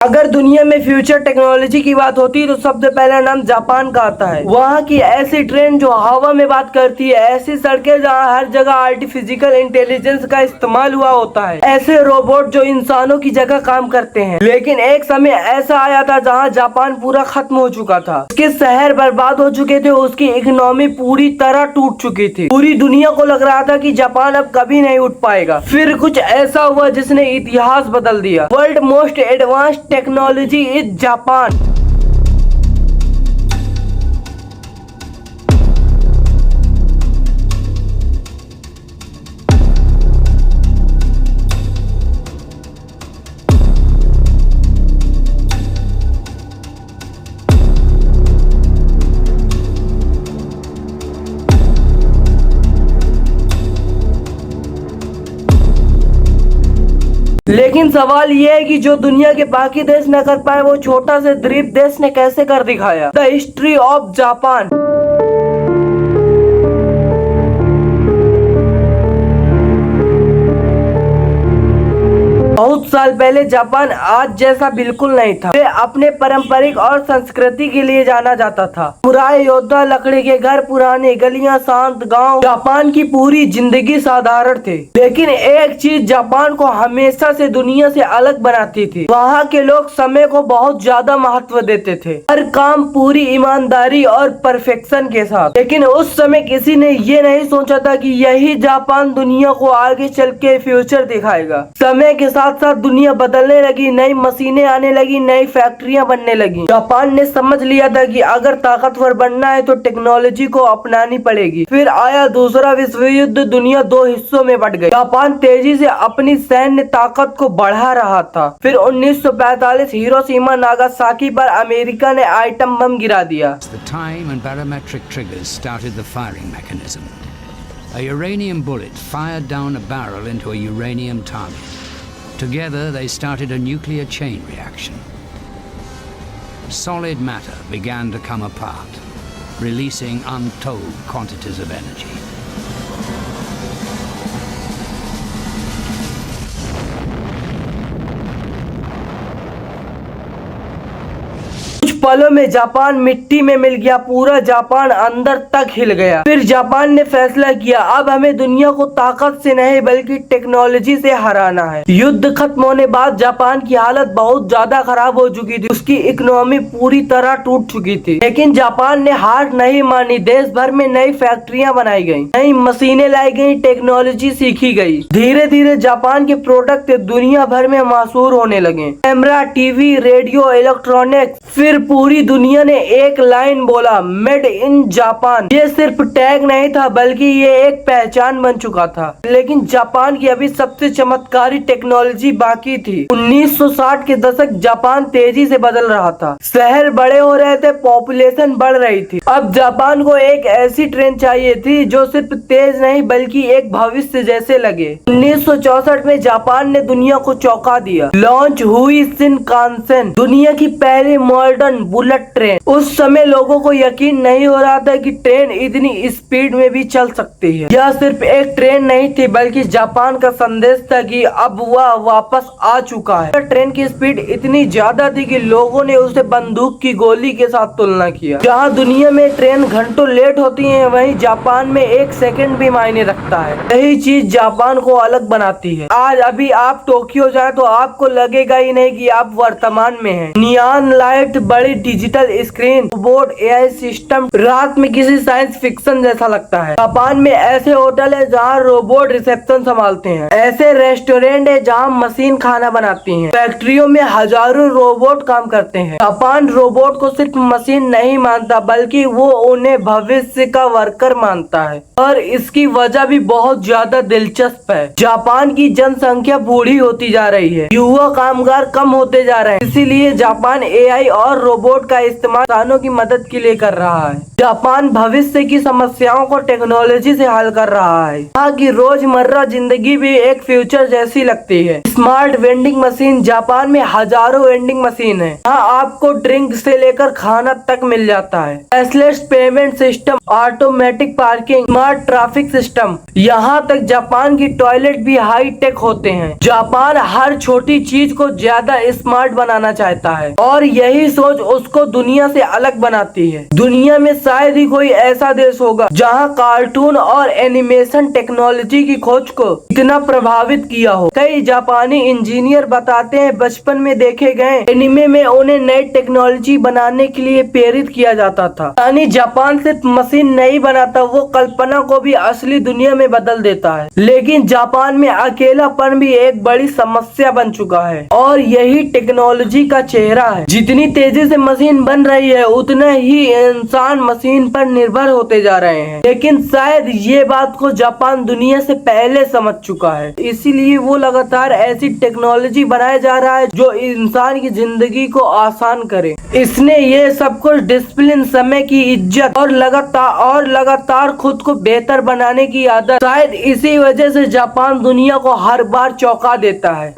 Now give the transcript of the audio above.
अगर दुनिया में फ्यूचर टेक्नोलॉजी की बात होती है तो सबसे पहला नाम जापान का आता है। वहाँ की ऐसी ट्रेन जो हवा में बात करती है, ऐसी सड़कें जहाँ हर जगह आर्टिफिशियल इंटेलिजेंस का इस्तेमाल हुआ होता है, ऐसे रोबोट जो इंसानों की जगह काम करते हैं। लेकिन एक समय ऐसा आया था जहाँ जापान पूरा खत्म हो चुका था, उसके शहर बर्बाद हो चुके थे, उसकी इकोनॉमी पूरी तरह टूट चुकी थी। पूरी दुनिया को लग रहा था कि जापान अब कभी नहीं उठ पाएगा। फिर कुछ ऐसा हुआ जिसने इतिहास बदल दिया। World most advance technology is Japan. लेकिन सवाल यह है कि जो दुनिया के बाकी देश न कर पाए वो छोटा से द्वीप देश ने कैसे कर दिखाया। The history of Japan. बहुत साल पहले जापान आज जैसा बिल्कुल नहीं था। वे अपने पारंपरिक और संस्कृति के लिए जाना जाता था। मुराय योद्धा, लकड़ी के घर, पुरानी गलियां, शांत गांव। जापान की पूरी जिंदगी साधारण थी। लेकिन एक चीज जापान को हमेशा से दुनिया से अलग बनाती थी। वहाँ के लोग समय को बहुत ज्यादा महत्व देते थे, हर काम पूरी ईमानदारी और परफेक्शन के साथ। लेकिन उस समय किसी ने ये नहीं सोचा था कि यही जापान दुनिया को आगे चल के फ्यूचर दिखाएगा। समय के साथ साथ दुनिया बदलने लगी, नई मशीनें आने लगी, नई फैक्ट्रियां बनने लगी। जापान ने समझ लिया था कि अगर ताकतवर बनना है तो टेक्नोलॉजी को अपनानी पड़ेगी। फिर आया दूसरा विश्व युद्ध, दुनिया दो हिस्सों में बट गई। जापान तेजी से अपनी सैन्य ताकत को बढ़ा रहा था। फिर 1945 हिरोशिमा नागासाकी पर अमेरिका ने आइटम बम गिरा दिया। A uranium bullet fired down a barrel into a uranium target. Together they started a nuclear chain reaction. Solid matter began to come apart, releasing untold quantities of energy. पलों में Japan मिट्टी में मिल गया, पूरा Japan अंदर तक हिल गया। फिर जापान ने फैसला किया, अब हमें दुनिया को ताकत से नहीं बल्कि टेक्नोलॉजी से हराना है। युद्ध खत्म होने बाद जापान की हालत बहुत ज्यादा खराब हो चुकी थी, उसकी इकोनॉमी पूरी तरह टूट चुकी थी। लेकिन जापान ने हार नहीं मानी। देश भर में नई फैक्ट्रियां बनाई गयी, नई मशीनें लाई गयी, टेक्नोलॉजी सीखी गयी। धीरे धीरे जापान के प्रोडक्ट दुनिया भर में मशहूर होने लगे। Camera, TV, radio, electronics. फिर पूरी दुनिया ने एक लाइन बोला, मेड इन जापान। ये सिर्फ टैग नहीं था बल्कि ये एक पहचान बन चुका था। लेकिन जापान की अभी सबसे चमत्कारी टेक्नोलॉजी बाकी थी। 1960 के दशक जापान तेजी से बदल रहा था। शहर बड़े हो रहे थे, पॉपुलेशन बढ़ रही थी। अब जापान को एक ऐसी ट्रेन चाहिए थी जो सिर्फ तेज नहीं बल्कि एक भविष्य जैसे लगे। 1964 में जापान ने दुनिया को चौंका दिया। लॉन्च हुई शिनकानसेन, दुनिया की पहली मॉडर्न बुलेट ट्रेन। उस समय लोगों को यकीन नहीं हो रहा था कि ट्रेन इतनी स्पीड में भी चल सकती है। यह सिर्फ एक ट्रेन नहीं थी बल्कि जापान का संदेश था कि अब वह वापस आ चुका है। ट्रेन की स्पीड इतनी ज्यादा थी कि लोगों ने उसे बंदूक की गोली के साथ तुलना किया। जहाँ दुनिया में ट्रेन घंटों लेट होती है, वहीं जापान में एक सेकंड भी मायने रखता है। यही चीज जापान को अलग बनाती है। आज अभी आप टोक्यो जाए तो आपको लगेगा ही नहीं कि आप वर्तमान में हैं। नियॉन लाइट, बड़ी digital screen, robot, AI system, रात में किसी साइंस फिक्शन जैसा लगता है। जापान में ऐसे होटल है जहाँ रोबोट रिसेप्शन संभालते हैं, ऐसे रेस्टोरेंट है जहाँ मशीन खाना बनाती हैं, फैक्ट्रियों में हजारों रोबोट काम करते हैं। जापान रोबोट को सिर्फ मशीन नहीं मानता बल्कि वो उन्हें भविष्य का वर्कर मानता है। और इसकी वजह भी बहुत ज्यादा दिलचस्प है। जापान की जनसंख्या बूढ़ी होती जा रही है, युवा कामगार कम होते जा रहे हैं। इसीलिए जापान एआई और रोबोट का इस्तेमाल इंसानों की मदद के लिए कर रहा है। जापान भविष्य की समस्याओं को टेक्नोलॉजी से हल कर रहा है। यहाँ की रोजमर्रा जिंदगी भी एक फ्यूचर जैसी लगती है। स्मार्ट वेंडिंग मशीन, जापान में हजारों वेंडिंग मशीन है। यहाँ आपको ड्रिंक से लेकर खाना तक मिल जाता है। Cashless payment system, automatic parking, smart traffic system, यहाँ तक जापान की टॉयलेट भी हाई टेक होते हैं। जापान हर छोटी चीज को ज्यादा स्मार्ट बनाना चाहता है और यही सोच उसको दुनिया से अलग बनाती है। दुनिया में शायद ही कोई ऐसा देश होगा जहाँ कार्टून और एनिमेशन टेक्नोलॉजी की खोज को इतना प्रभावित किया हो। कई जापानी इंजीनियर बताते हैं बचपन में देखे गए एनिमे में उन्हें नई टेक्नोलॉजी बनाने के लिए प्रेरित किया जाता था। यानी जापान सिर्फ मशीन नहीं बनाता, वो कल्पना को भी असली दुनिया में बदल देता है। लेकिन जापान में अकेलापन भी एक बड़ी समस्या बन चुका है और यही टेक्नोलॉजी का चेहरा है। जितनी तेजी से मशीन बन रही है उतना ही इंसान मशीन पर निर्भर होते जा रहे हैं। लेकिन शायद ये बात को जापान दुनिया से पहले समझ चुका है, इसीलिए वो लगातार ऐसी टेक्नोलॉजी बनाया जा रहा है जो इंसान की जिंदगी को आसान करे। इसने ये सब कुछ डिसिप्लिन, समय की इज्जत और लगातार खुद को बेहतर बनाने की आदत, शायद इसी वजह से जापान दुनिया को हर बार चौंका देता है।